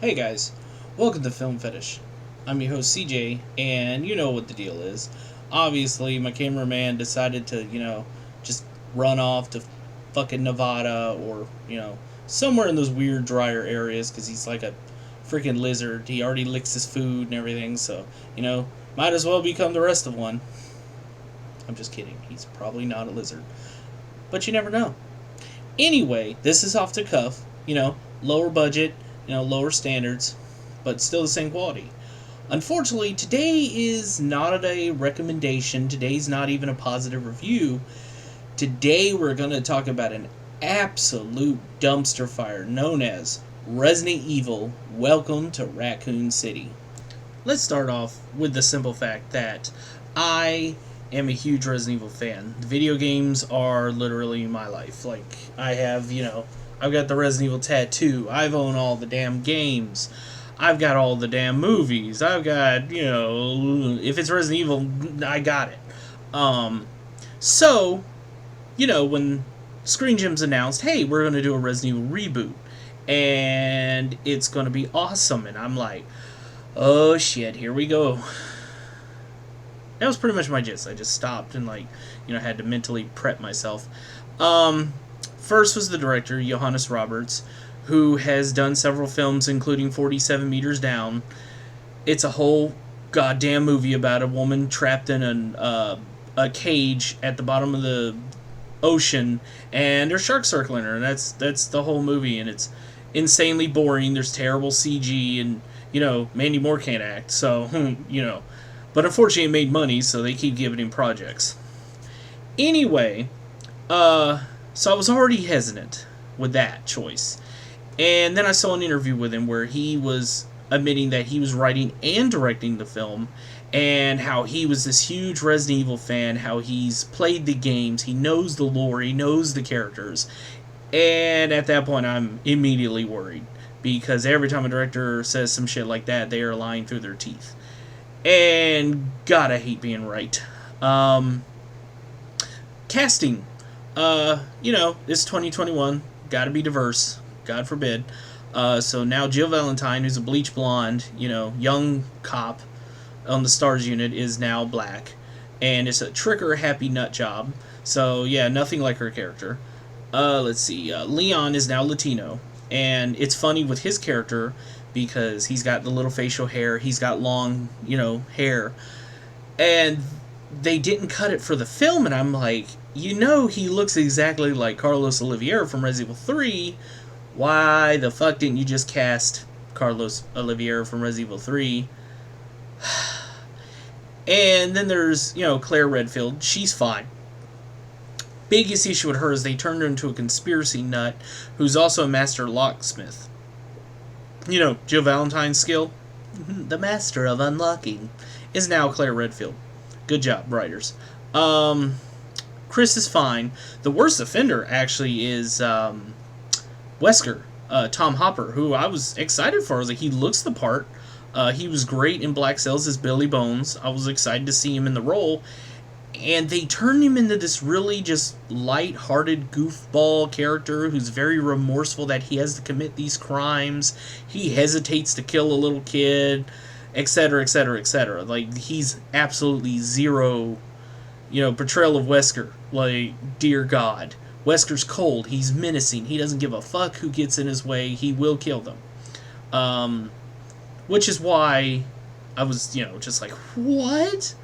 Hey guys, welcome to Film Fetish. I'm your host CJ, and you know what the deal is. Obviously, my cameraman decided to, just run off to fucking Nevada or, somewhere in those weird drier areas because he's like a freaking lizard. He already licks his food and everything, so, might as well become the rest of one. I'm just kidding. He's probably not a lizard. But you never know. Anyway, this is off the cuff, lower budget, lower standards, but still the same quality. Unfortunately, today is not a recommendation. Today's not even a positive review. Today we're going to talk about an absolute dumpster fire known as Resident Evil Welcome to Raccoon City. Let's start off with the simple fact that I am a huge Resident Evil fan. The video games are literally my life. Like, I have, I've got the Resident Evil tattoo. I've owned all the damn games. I've got all the damn movies. I've got, if it's Resident Evil, I got it. So, when Screen Gems announced, hey, we're going to do a Resident Evil reboot, and it's going to be awesome, and I'm like, oh shit, here we go. That was pretty much my gist. I just stopped and, had to mentally prep myself. First was the director, Johannes Roberts, who has done several films, including 47 Meters Down. It's a whole goddamn movie about a woman trapped in a cage at the bottom of the ocean, and there's sharks circling her, and that's the whole movie, and it's insanely boring. There's terrible CG, and, Mandy Moore can't act, so, But unfortunately it made money, so they keep giving him projects. Anyway, so I was already hesitant with that choice. And then I saw an interview with him where he was admitting that he was writing and directing the film, and how he was this huge Resident Evil fan, how he's played the games, he knows the lore, he knows the characters. And at that point I'm immediately worried, because every time a director says some shit like that, they are lying through their teeth. And God, I hate being right. Casting. It's 2021. Gotta be diverse. God forbid. So now Jill Valentine, who's a bleach blonde, young cop on the STARS unit, is now black. And it's a tricker happy nut job. So, yeah, nothing like her character. Let's see. Leon is now Latino. And it's funny with his character, because he's got the little facial hair, he's got long, hair, and they didn't cut it for the film, and I'm like, he looks exactly like Carlos Oliveira from Resident Evil 3, why the fuck didn't you just cast Carlos Oliveira from Resident Evil 3? And then there's, Claire Redfield, she's fine. Biggest issue with her is they turned her into a conspiracy nut, who's also a master locksmith. Jill Valentine's skill, the master of unlocking, is now Claire Redfield. Good job, writers. Chris is fine. The worst offender, actually, is Wesker, Tom Hopper, who I was excited for. I was like, he looks the part. He was great in Black Sails as Billy Bones. I was excited to see him in the role. And they turned him into this really just light-hearted goofball character who's very remorseful that he has to commit these crimes. He hesitates to kill a little kid, etc., etc., etc. Like, he's absolutely zero, portrayal of Wesker. Like, dear God. Wesker's cold. He's menacing. He doesn't give a fuck who gets in his way. He will kill them. Which is why I was, just like, what?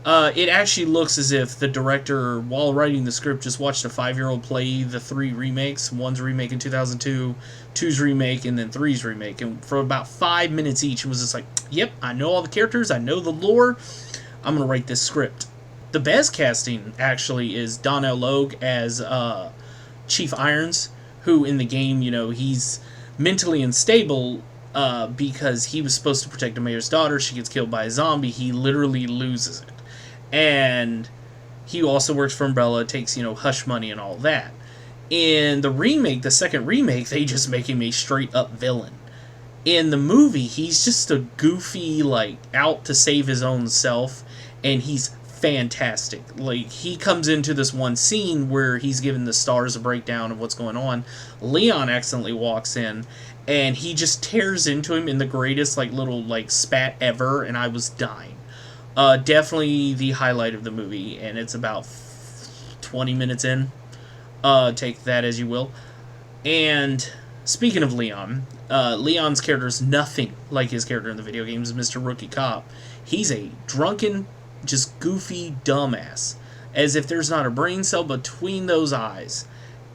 It actually looks as if the director, while writing the script, just watched a 5-year-old play the 3 remakes. One's remake in 2002, 2's remake, and then 3's remake. And for about 5 minutes each, it was just like, yep, I know all the characters, I know the lore, I'm going to write this script. The best casting, actually, is Donnell Logue as Chief Irons, who in the game, he's mentally unstable because he was supposed to protect the mayor's daughter. She gets killed by a zombie. He literally loses it. And he also works for Umbrella, takes, hush money and all that. In the remake, the second remake, they just make him a straight-up villain. In the movie, he's just a goofy, out to save his own self, and he's fantastic. Like, he comes into this one scene where he's giving the stars a breakdown of what's going on. Leon accidentally walks in, and he just tears into him in the greatest like little like spat ever, and I was dying. Definitely the highlight of the movie, and it's about 20 minutes in. Take that as you will. And speaking of Leon, Leon's character is nothing like his character in the video games, Mr. Rookie Cop. He's a drunken, just goofy dumbass, as if there's not a brain cell between those eyes.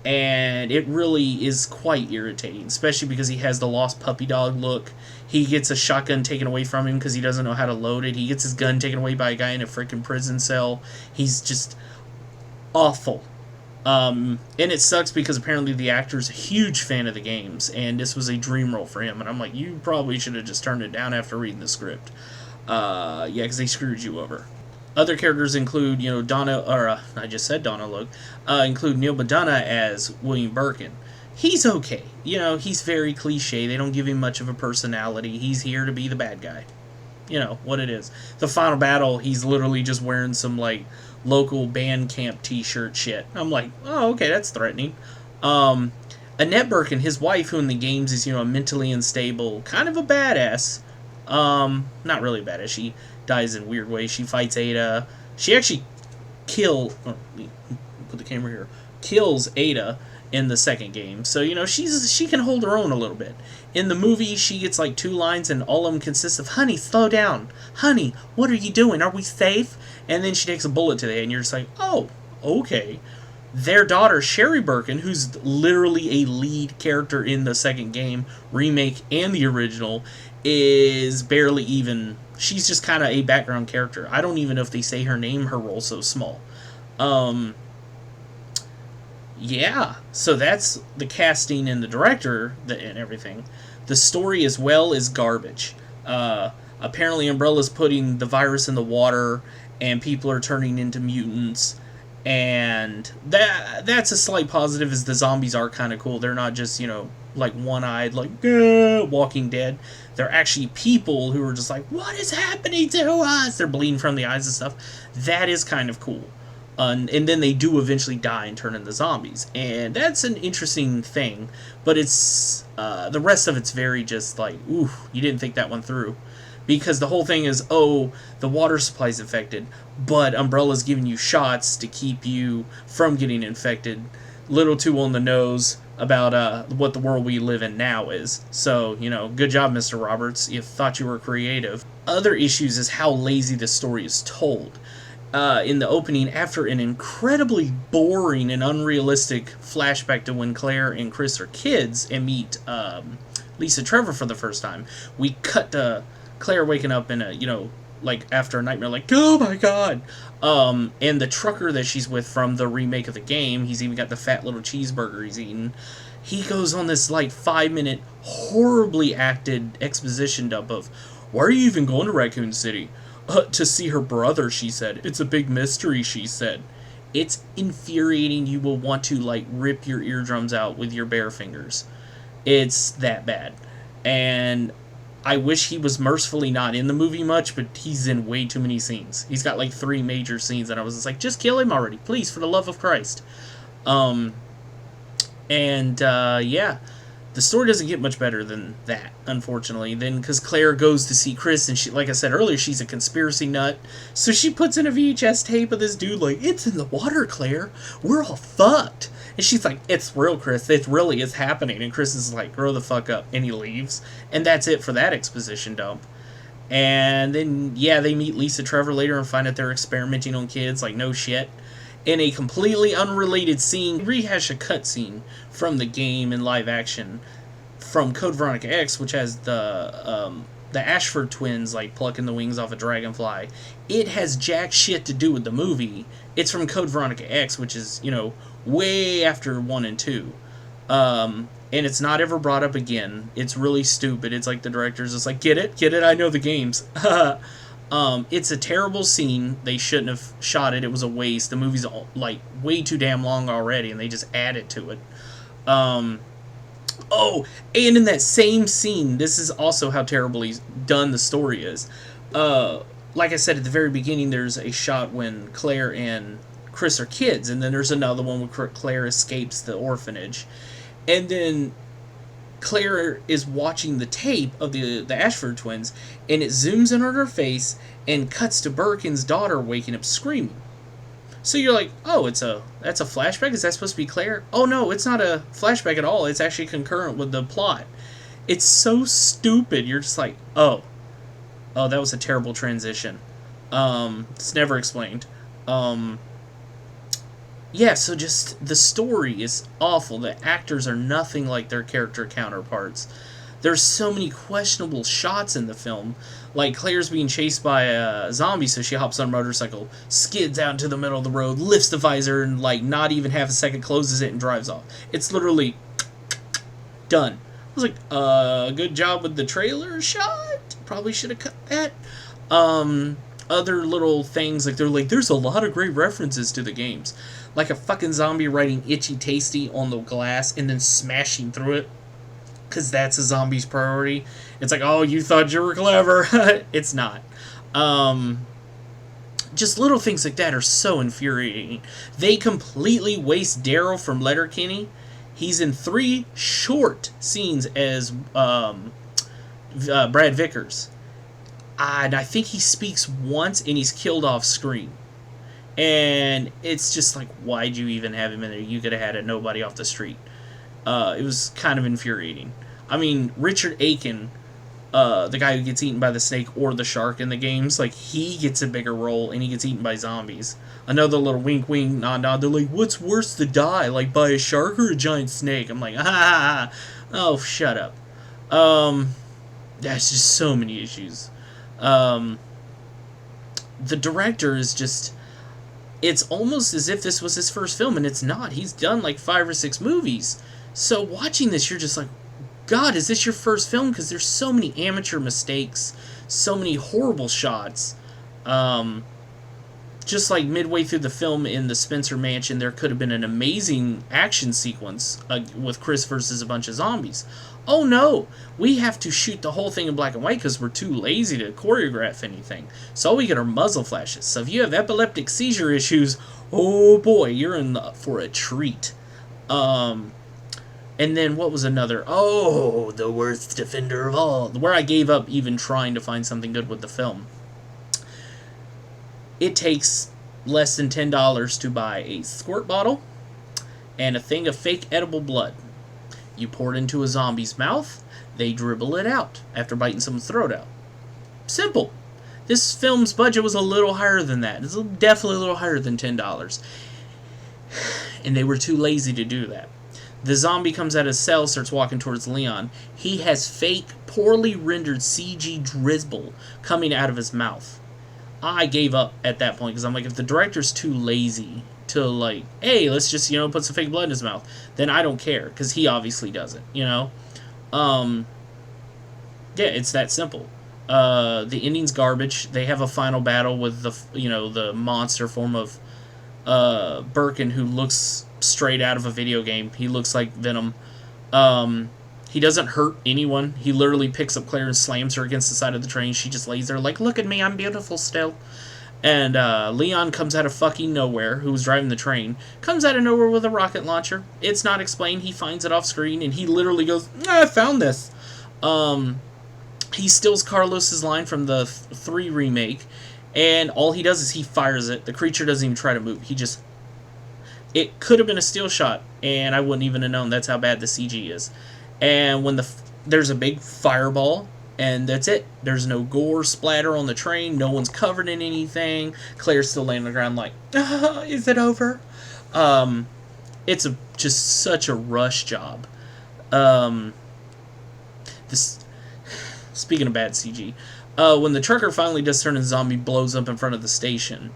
And it really is quite irritating, especially because he has the lost puppy dog look. He gets a shotgun taken away from him because he doesn't know how to load it. He gets his gun taken away by a guy in a freaking prison cell. He's just awful. And it sucks because apparently the actor's a huge fan of the games, and this was a dream role for him. And I'm like, you probably should have just turned it down after reading the script. Yeah, because they screwed you over. Other characters include, I just said Donna Logue, include Neil Badana as William Birkin. He's okay. He's very cliche. They don't give him much of a personality. He's here to be the bad guy. What it is. The final battle, he's literally just wearing some, local band camp t-shirt shit. I'm like, oh, okay, that's threatening. Annette Birkin, his wife, who in the games is, mentally unstable, kind of a badass. Not really a badass. She dies in weird ways. She fights Ada. She actually put the camera here. Kills Ada in the second game. So, she can hold her own a little bit. In the movie, she gets 2 lines, and all of them consist of, honey, slow down. Honey, what are you doing? Are we safe? And then she takes a bullet to the head, and you're just like, oh, okay. Their daughter, Sherry Birkin, who's literally a lead character in the second game, remake, and the original, is barely even... She's just kind of a background character. I don't even know if they say her name, her role's so small. Yeah, so that's the casting and the director and everything. The story as well is garbage. Apparently Umbrella's putting the virus in the water, and people are turning into mutants. And that's a slight positive, as the zombies are kind of cool. They're not just, one-eyed, Walking Dead. They're actually people who are just like, what is happening to us? They're bleeding from the eyes and stuff. That is kind of cool. And then they do eventually die and turn into zombies. And that's an interesting thing. But it's the rest of it's very just ooh, you didn't think that one through. Because the whole thing is, the water supply's infected, but Umbrella's giving you shots to keep you from getting infected. Little too on the nose about what the world we live in now is. So, good job, Mr. Roberts. You thought you were creative. Other issues is how lazy the story is told. In the opening, after an incredibly boring and unrealistic flashback to when Claire and Chris are kids and meet Lisa Trevor for the first time, we cut to Claire waking up in a, after a nightmare, oh my god! And the trucker that she's with from the remake of the game, he's even got the fat little cheeseburger he's eating. He goes on this 5-minute, horribly acted exposition dump of, why are you even going to Raccoon City? To see her brother, she said. It's a big mystery, she said. It's infuriating. You will want to, rip your eardrums out with your bare fingers. It's that bad. And I wish he was mercifully not in the movie much, but he's in way too many scenes. He's got, 3 major scenes, and I was just just kill him already, please, for the love of Christ. Yeah. The story doesn't get much better than that, unfortunately. Then, because Claire goes to see Chris, and she, like I said earlier, she's a conspiracy nut. So she puts in a VHS tape of this dude, it's in the water, Claire. We're all fucked. And she's like, it's real, Chris. It really is happening. And Chris is like, grow the fuck up. And he leaves. And that's it for that exposition dump. And then, yeah, they meet Lisa Trevor later and find out they're experimenting on kids. No shit. In a completely unrelated scene, rehash a cutscene from the game in live action from Code Veronica X, which has the Ashford twins plucking the wings off a dragonfly. It has jack shit to do with the movie. It's from Code Veronica X, which is way after 1 and 2, and it's not ever brought up again. It's really stupid. It's the director's just get it, I know the games. It's a terrible scene. They shouldn't have shot it. It was a waste. The movie's way too damn long already, and they just added to it. And in that same scene, this is also how terribly done the story is. Like I said at the very beginning, there's a shot when Claire and Chris are kids, and then there's another one where Claire escapes the orphanage. And then Claire is watching the tape of the Ashford twins, and it zooms in on her face and cuts to Birkin's daughter waking up screaming. So you're like, oh, that's a flashback? Is that supposed to be Claire? Oh no, it's not a flashback at all. It's actually concurrent with the plot. It's so stupid. You're just like, oh, that was a terrible transition. It's never explained. Yeah, so just the story is awful. The actors are nothing like their character counterparts. There's so many questionable shots in the film. Like, Claire's being chased by a zombie, so she hops on a motorcycle, skids out into the middle of the road, lifts the visor, and, like, not even half a second closes it and drives off. It's literally done. I was like, good job with the trailer shot. Probably should have cut that. Other little things, like, they're like, there's a lot of great references to the games. Like a fucking zombie writing itchy tasty on the glass and then smashing through it. Because that's a zombie's priority. It's like, oh, you thought you were clever. It's not. Just little things like that are so infuriating. They completely waste Daryl from Letterkenny. He's in 3 short scenes as Brad Vickers. And I think he speaks once and he's killed off screen. And it's just like, why'd you even have him in there? You could have had a nobody off the street. It was kind of infuriating. I mean, Richard Aiken, the guy who gets eaten by the snake or the shark in the games, like, he gets a bigger role and he gets eaten by zombies. Another little wink, wink, nod, nod. They're like, what's worse to die, like by a shark or a giant snake? I'm like, oh, shut up. That's just so many issues. The director is just... It's almost as if this was his first film, and it's not. He's done like 5 or 6 movies. So watching this, you're just like, God, is this your first film? Because there's so many amateur mistakes, so many horrible shots. Just like midway through the film in the Spencer Mansion, there could have been an amazing action sequence with Chris versus a bunch of zombies. Oh no, we have to shoot the whole thing in black and white because we're too lazy to choreograph anything. So all we get are muzzle flashes. So if you have epileptic seizure issues, oh boy, you're in for a treat. And then what was another? Oh, the worst offender of all. Where I gave up even trying to find something good with the film. It takes less than $10 to buy a squirt bottle and a thing of fake edible blood. You pour it into a zombie's mouth, they dribble it out after biting someone's throat out. Simple. This film's budget was a little higher than that. It's definitely a little higher than $10. And they were too lazy to do that. The zombie comes out of his cell, starts walking towards Leon. He has fake, poorly rendered CG drizzle coming out of his mouth. I gave up at that point because I'm like, if the director's too lazy to like, hey, let's just, put some fake blood in his mouth, then I don't care because he obviously doesn't, Yeah, it's that simple. The ending's garbage. They have a final battle with the monster form of Birkin, who looks straight out of a video game. He looks like Venom. He doesn't hurt anyone. He literally picks up Claire and slams her against the side of the train. She just lays there like, look at me, I'm beautiful still. And Leon comes out of fucking nowhere, who was driving the train, comes out of nowhere with a rocket launcher. It's not explained. He finds it off screen, and he literally goes, I found this. He steals Carlos's line from the 3 remake, and all he does is he fires it. The creature doesn't even try to move. It could have been a still shot, and I wouldn't even have known. That's how bad the CG is. And when there's a big fireball, and that's it. There's no gore splatter on the train. No one's covered in anything. Claire's still laying on the ground like, is it over? It's just such a rush job. Speaking of bad CG, when the trucker finally does turn into a zombie, blows up in front of the station,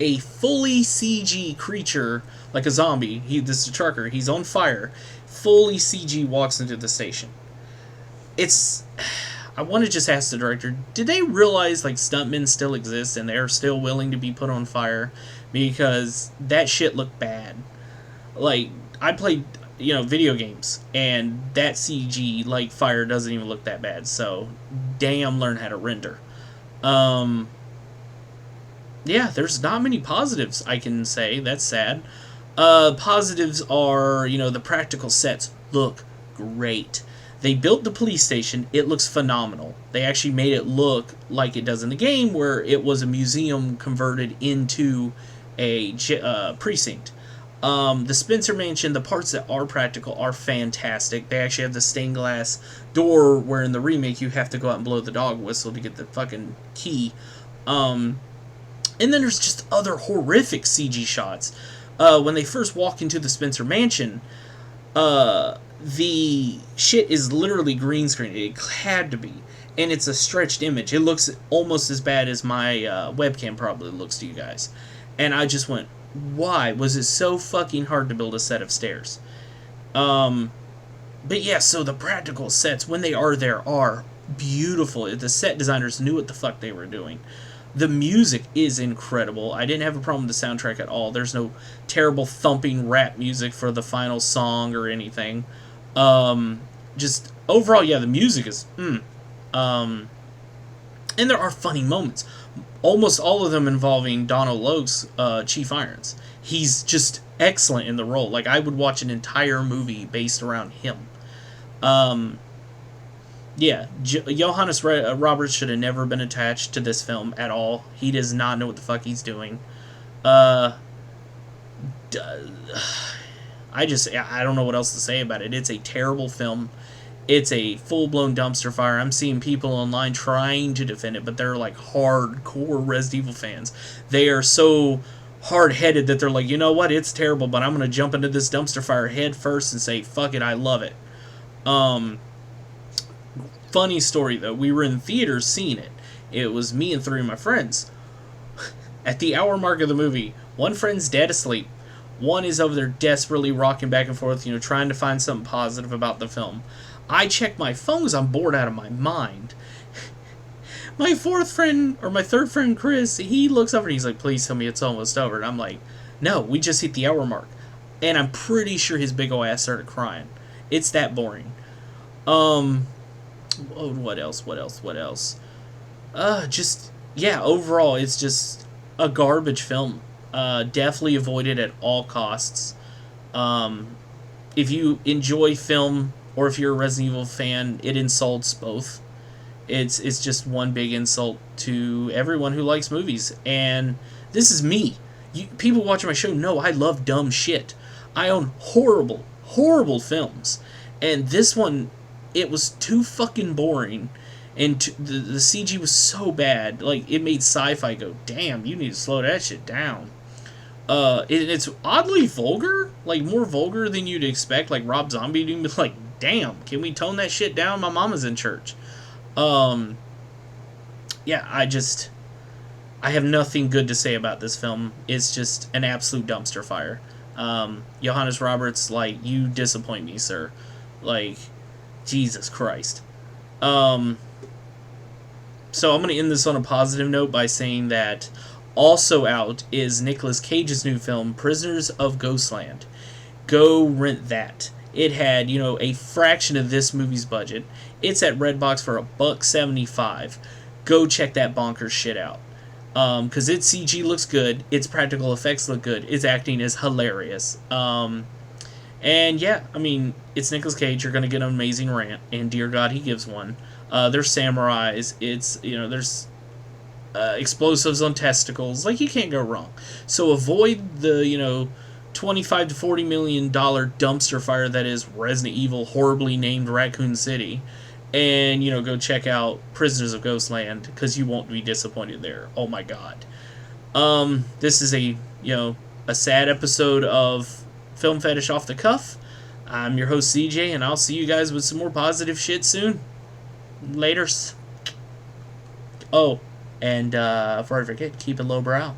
a fully CG creature, like a zombie, this is a trucker, he's on fire, fully CG walks into the station. I want to just ask the director, did they realize like stuntmen still exist and they're still willing to be put on fire? Because that shit looked bad. Like, I played, video games, and that CG, like, fire doesn't even look that bad. So, damn, learn how to render. Yeah, there's not many positives I can say. That's sad. Positives are, the practical sets look great. They built the police station. It looks phenomenal. They actually made it look like it does in the game, where it was a museum converted into a precinct. The Spencer Mansion, the parts that are practical are fantastic. They actually have the stained glass door where in the remake you have to go out and blow the dog whistle to get the fucking key. And then there's just other horrific CG shots. When they first walk into the Spencer Mansion, the shit is literally green screen. It had to be. And it's a stretched image. It looks almost as bad as my webcam probably looks to you guys. And I just went, why was it so fucking hard to build a set of stairs? But yeah, so the practical sets, when they are there, are beautiful. The set designers knew what the fuck they were doing. The music is incredible. I didn't have a problem with the soundtrack at all. There's no terrible thumping rap music for the final song or anything. Just overall, yeah, the music is and there are funny moments. Almost all of them involving Donald Logue's Chief Irons. He's just excellent in the role. Like, I would watch an entire movie based around him. Yeah, Johannes Roberts should have never been attached to this film at all. He does not know what the fuck he's doing. I don't know what else to say about it. It's a terrible film. It's a full-blown dumpster fire. I'm seeing people online trying to defend it, but they're like hardcore Resident Evil fans. They are so hard-headed that they're like, you know what, it's terrible, but I'm going to jump into this dumpster fire head first and say, fuck it, I love it. Funny story, though. We were in theaters seeing it. It was me and 3 of my friends. At the hour mark of the movie, one friend's dead asleep. One is over there desperately rocking back and forth, trying to find something positive about the film. I check my phone because I'm bored out of my mind. My third friend, Chris, he looks over and he's like, please tell me it's almost over. And I'm like, no, we just hit the hour mark. And I'm pretty sure his big ol' ass started crying. It's that boring. What else? Overall, it's just a garbage film. Definitely avoid it at all costs. If you enjoy film, or if you're a Resident Evil fan, it insults both. It's just one big insult to everyone who likes movies. And this is me. People watching my show know I love dumb shit. I own horrible, horrible films. And this one, it was too fucking boring. And the CG was so bad. Like, it made sci-fi go, damn, you need to slow that shit down. It's oddly vulgar. Like, more vulgar than you'd expect. Like, Rob Zombie being like, damn, can we tone that shit down? My mama's in church. Yeah, I have nothing good to say about this film. It's just an absolute dumpster fire. Johannes Roberts, like, you disappoint me, sir. Like, Jesus Christ. So I'm going to end this on a positive note by saying that also out is Nicolas Cage's new film, Prisoners of Ghostland. Go rent that. It had, a fraction of this movie's budget. It's at Redbox for $1.75. Go check that bonkers shit out. Because its CG looks good, its practical effects look good, its acting is hilarious. And yeah, I mean, it's Nicolas Cage, you're going to get an amazing rant, and dear God, he gives one. There's samurais, there's explosives on testicles, like, you can't go wrong. So avoid the, $25 to $40 million dumpster fire that is Resident Evil horribly named Raccoon City, and go check out Prisoners of Ghostland, because you won't be disappointed there. Oh my God. This is a sad episode of Film Fetish Off the Cuff. I'm your host CJ, and I'll see you guys with some more positive shit soon. Laters. Oh, and before I forget, keep it lowbrow.